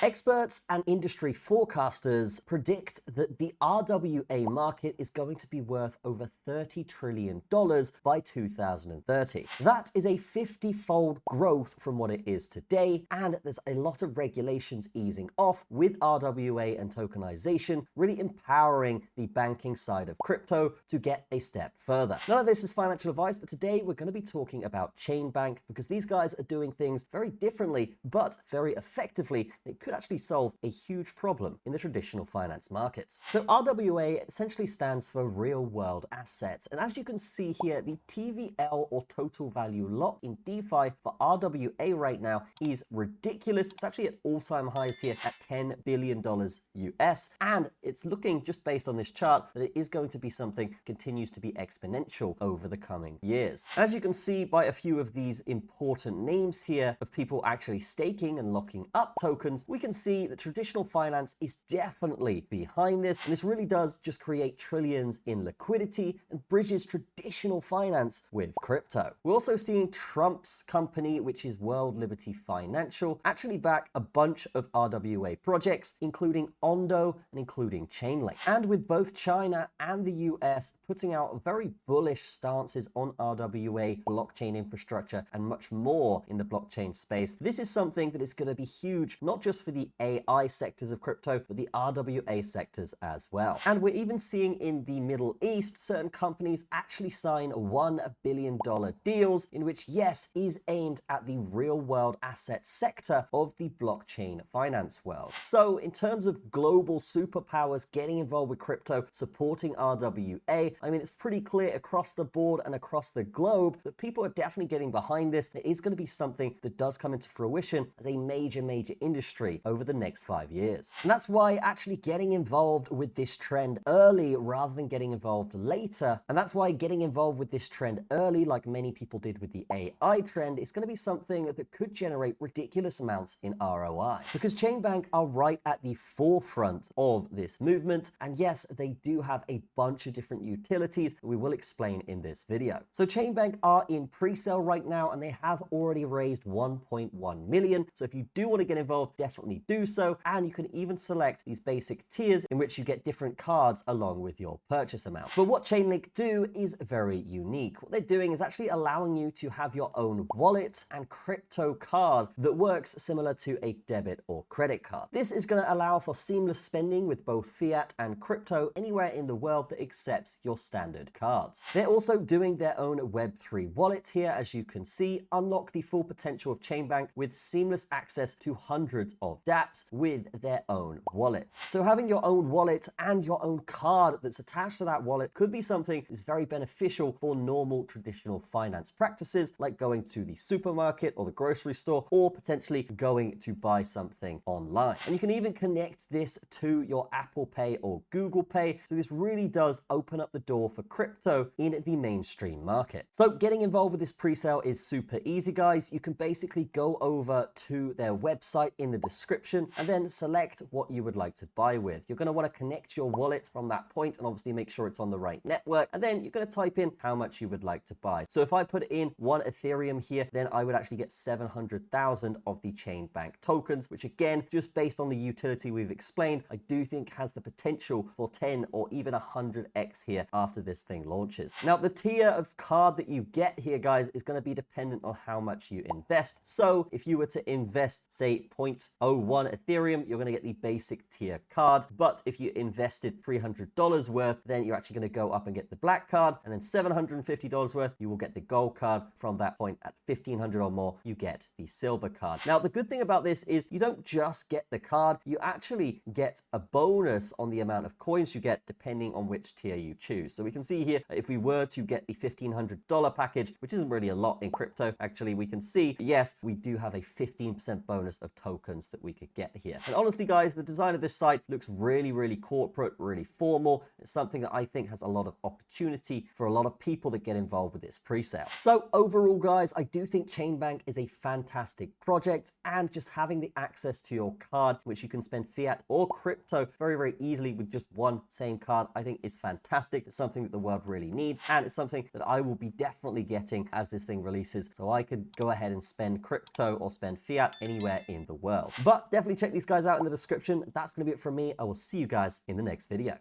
Experts and industry forecasters predict that the RWA market is going to be worth over $30 trillion by 2030. That is a 50-fold growth from what it is today, and there's a lot of regulations easing off with RWA and tokenization, really empowering the banking side of crypto to get a step further. None of this is financial advice, but today we're going to be talking about ChainBank because these guys are doing things very differently, but very effectively. It could actually solve a huge problem in the traditional finance markets. So RWA essentially stands for real world assets. And as you can see here, the TVL or total value lock in DeFi for RWA right now is ridiculous. It's actually at all-time highs here at $10 billion US. And it's looking, just based on this chart, that it is going to be something that continues to be exponential over the coming years. As you can see by a few of these important names here of people actually staking and locking up tokens, we can see that traditional finance is definitely behind this. And this really does just create trillions in liquidity and bridges traditional finance with crypto. We're also seeing Trump's company, which is World Liberty Financial, actually back a bunch of RWA projects, including Ondo and including Chainlink. And with both China and the US putting out very bullish stances on RWA, blockchain infrastructure, and much more in the blockchain space, this is something that is going to be huge, not just for the AI sectors of crypto, but the RWA sectors as well. And we're even seeing in the Middle East, certain companies actually sign $1 billion deals in which, yes, is aimed at the real world asset sector of the blockchain finance world. So in terms of global superpowers getting involved with crypto, supporting RWA, I mean, it's pretty clear across the board and across the globe that people are definitely getting behind this. It is going to be something that does come into fruition as a major industry over the next 5 years. And that's why actually getting involved with this trend early rather than getting involved later, and that's why getting involved with this trend early, like many people did with the AI trend, is going to be something that could generate ridiculous amounts in ROI. Because ChainBank are right at the forefront of this movement, and yes, they do have a bunch of different utilities that we will explain in this video. So ChainBank are in pre-sale right now, and they have already raised 1.1 million. So if you do want to get involved, definitely do so. And you can even select these basic tiers in which you get different cards along with your purchase amount. But what Chainlink do is very unique. What they're doing is actually allowing you to have your own wallet and crypto card that works similar to a debit or credit card. This is going to allow for seamless spending with both fiat and crypto anywhere in the world that accepts your standard cards. They're also doing their own Web3 wallet here, as you can see. Unlock the full potential of ChainBank with seamless access to hundreds of dApps with their own wallet. So having your own wallet and your own card that's attached to that wallet could be something that's very beneficial for normal traditional finance practices, like going to the supermarket or the grocery store, or potentially going to buy something online. And you can even connect this to your Apple Pay or Google Pay. So this really does open up the door for crypto in the mainstream market. So getting involved with this pre-sale is super easy, guys. You can basically go over to their website in the description and then select what you would like to buy with. You're going to want to connect your wallet from that point and obviously make sure it's on the right network. And then you're going to type in how much you would like to buy. So if I put in 1 Ethereum here, then I would actually get 700,000 of the ChainBank tokens, which again, just based on the utility we've explained, I do think has the potential for 10 or even 100x here after this thing launches. Now, the tier of card that you get here, guys, is going to be dependent on how much you invest. So if you were to invest, say, 0.01 Ethereum, you're going to get the basic tier card. But if you invested $300 worth, then you're actually going to go up and get the black card. And then $750 worth, you will get the gold card. From that point, at $1,500 or more, you get the silver card. Now, the good thing about this is you don't just get the card, you actually get a bonus on the amount of coins you get depending on which tier you choose. So we can see here, if we were to get the $1,500 package, which isn't really a lot in crypto, actually, we can see, yes, we do have a 15% bonus of tokens that we could get here. And honestly, guys, the design of this site looks really corporate, really formal. It's something that I think has a lot of opportunity for a lot of people that get involved with this pre-sale. So overall, guys, I do think ChainBank is a fantastic project, and just having the access to your card, which you can spend fiat or crypto very easily with just one same card, I think is fantastic. It's something that the world really needs, and it's something that I will be definitely getting as this thing releases, so I could go ahead and spend crypto or spend fiat anywhere in the world. But But definitely check these guys out in the description. That's going to be it from me. I will see you guys in the next video.